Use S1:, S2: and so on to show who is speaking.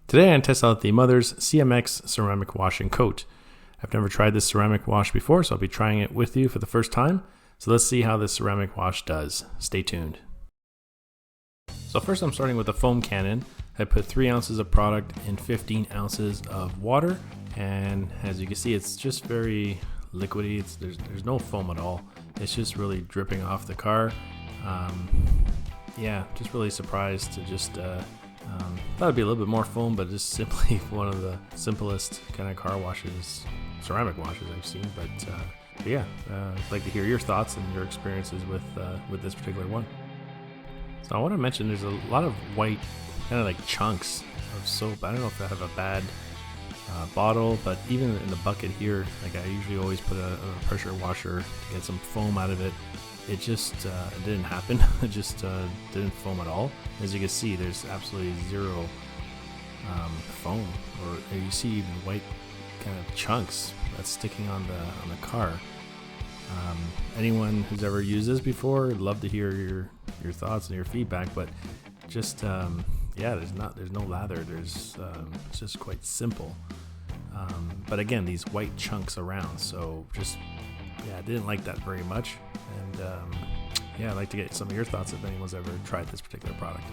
S1: Today I'm going to test out the Mothers CMX Ceramic Wash and Coat. I've never tried this ceramic wash before, so I'll be trying it with you for the first time. So let's see how this ceramic wash does. Stay tuned. So first I'm starting with a foam cannon. I put 3 ounces of product in 15 ounces of water, and as you can see, it's just very liquidy. There's no foam at all. It's just really dripping off the car. Yeah, just really surprised to just thought it'd be a little bit more foam, but just simply one of the simplest kind of car washes, ceramic washes I've seen. But yeah, I'd like to hear your thoughts and your experiences with this particular one. So I want to mention there's a lot of white kind of like chunks of soap. I don't know if I have a bad bottle, but even in the bucket here, like I usually always put a pressure washer to get some foam out of it. It just it didn't happen. It just didn't foam at all. As you can see, there's absolutely zero foam, or you see even white kind of chunks that's sticking on the car. Anyone who's ever used this before, I'd love to hear your thoughts and your feedback. But just yeah, there's no lather. It's just quite simple. But again, these white chunks around. So just yeah, I didn't like that very much. And yeah, I'd like to get some of your thoughts if anyone's ever tried this particular product.